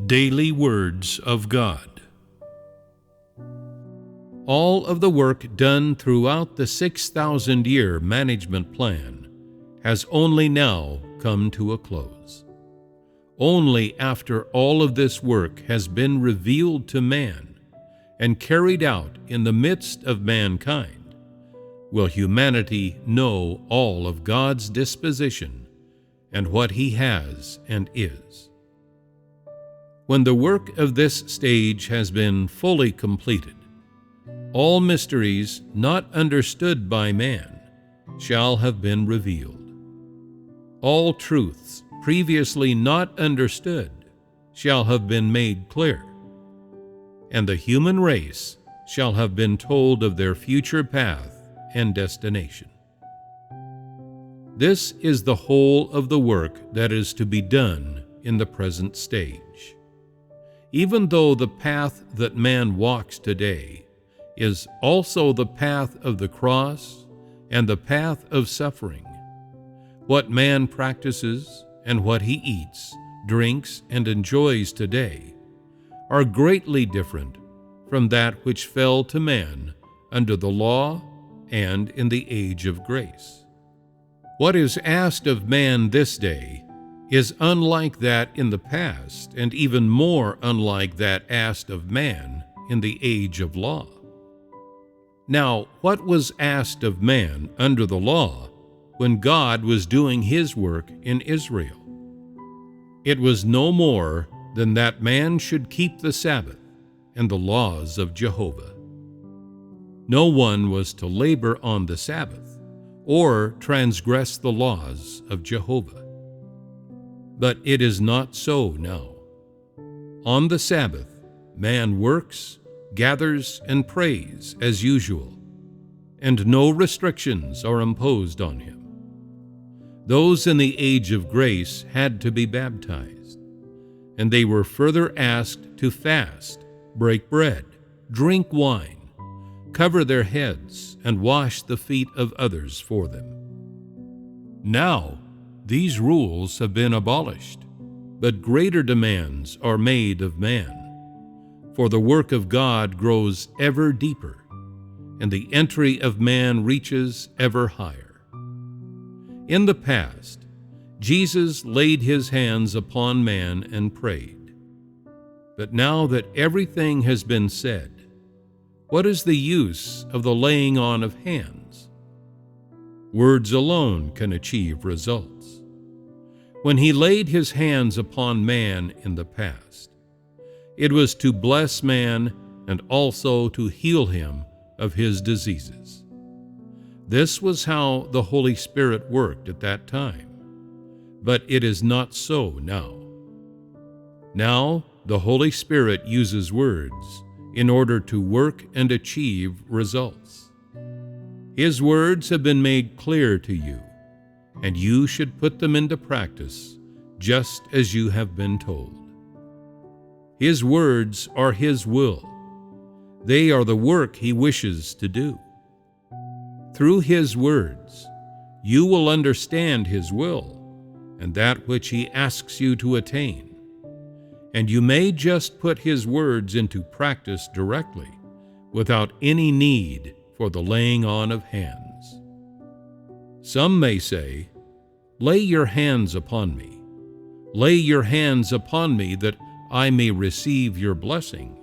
Daily Words of God. All of the work done throughout the 6,000-year management plan has only now come to a close. Only after all of this work has been revealed to man and carried out in the midst of mankind will humanity know all of God's disposition and what He has and is. When the work of this stage has been fully completed, all mysteries not understood by man shall have been revealed. All truths previously not understood shall have been made clear, and the human race shall have been told of their future path and destination. This is the whole of the work that is to be done in the present stage. Even though the path that man walks today is also the path of the cross and the path of suffering, what man practices and what he eats, drinks, and enjoys today are greatly different from that which fell to man under the law and in the age of grace. What is asked of man this day is unlike that in the past, and even more unlike that asked of man in the age of law. Now, what was asked of man under the law when God was doing His work in Israel? It was no more than that man should keep the Sabbath and the laws of Jehovah. No one was to labor on the Sabbath or transgress the laws of Jehovah. But it is not so now. On the Sabbath, man works, gathers, and prays as usual, and no restrictions are imposed on him. Those in the age of grace had to be baptized, and they were further asked to fast, break bread, drink wine, cover their heads, and wash the feet of others for them. Now, these rules have been abolished, but greater demands are made of man, for the work of God grows ever deeper, and the entry of man reaches ever higher. In the past, Jesus laid His hands upon man and prayed. But now that everything has been said, what is the use of the laying on of hands? Words alone can achieve results. When He laid His hands upon man in the past, it was to bless man and also to heal him of his diseases. This was how the Holy Spirit worked at that time, but it is not so now. Now, the Holy Spirit uses words in order to work and achieve results. His words have been made clear to you, and you should put them into practice just as you have been told. His words are His will. They are the work He wishes to do. Through His words, you will understand His will and that which He asks you to attain, and you may just put His words into practice directly without any need for the laying on of hands. Some may say, "Lay your hands upon me. Lay your hands upon me that I may receive your blessing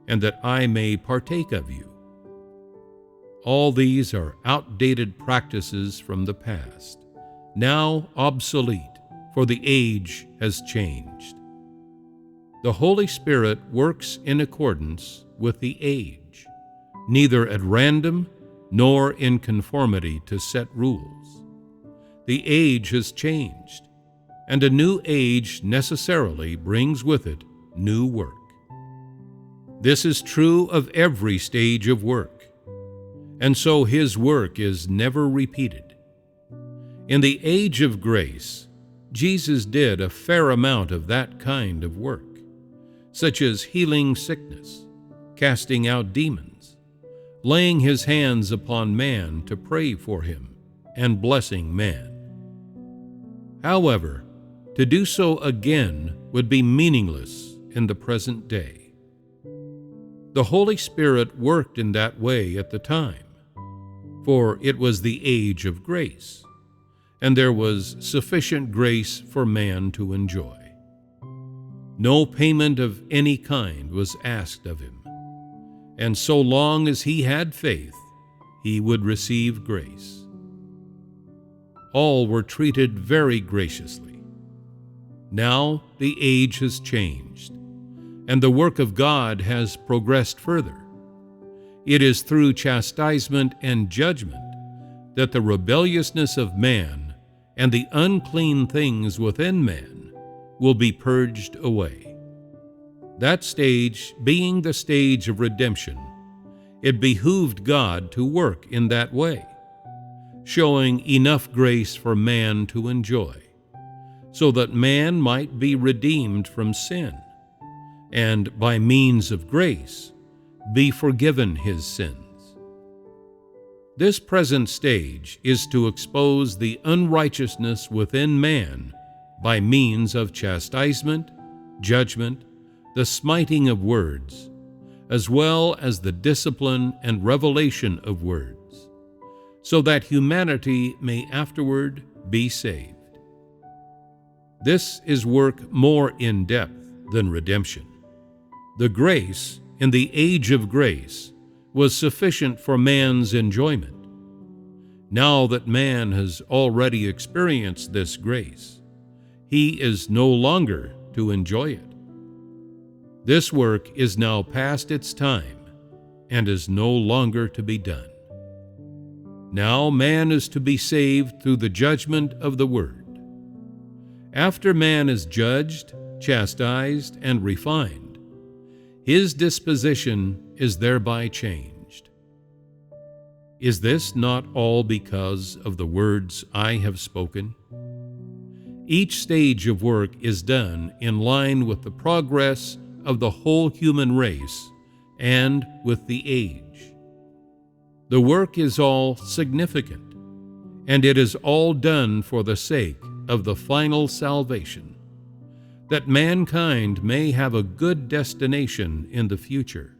and that I may partake of you." All these are outdated practices from the past, now obsolete, for the age has changed. The Holy Spirit works in accordance with the age, neither at random nor in conformity to set rules. The age has changed, and a new age necessarily brings with it new work. This is true of every stage of work, and so His work is never repeated. In the age of grace, Jesus did a fair amount of that kind of work, such as healing sickness, casting out demons, laying His hands upon man to pray for him, and blessing man. However, to do so again would be meaningless in the present day. The Holy Spirit worked in that way at the time, for it was the age of grace, and there was sufficient grace for man to enjoy. No payment of any kind was asked of him, and so long as he had faith, he would receive grace. All were treated very graciously. Now the age has changed, and the work of God has progressed further. It is through chastisement and judgment that the rebelliousness of man and the unclean things within man will be purged away. That stage being the stage of redemption, it behooved God to work in that way, showing enough grace for man to enjoy, so that man might be redeemed from sin, and by means of grace be forgiven his sins. This present stage is to expose the unrighteousness within man by means of chastisement, judgment, the smiting of words, as well as the discipline and revelation of words, so that humanity may afterward be saved. This is work more in depth than redemption. The grace in the age of grace was sufficient for man's enjoyment. Now that man has already experienced this grace, he is no longer to enjoy it. This work is now past its time and is no longer to be done. Now man is to be saved through the judgment of the Word. After man is judged, chastised, and refined, his disposition is thereby changed. Is this not all because of the words I have spoken? Each stage of work is done in line with the progress of the whole human race and with the age. The work is all significant, and it is all done for the sake of the final salvation, that mankind may have a good destination in the future,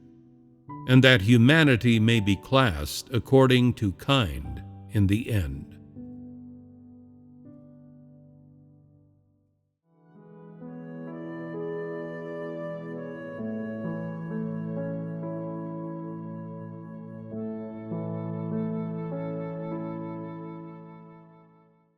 and that humanity may be classed according to kind in the end.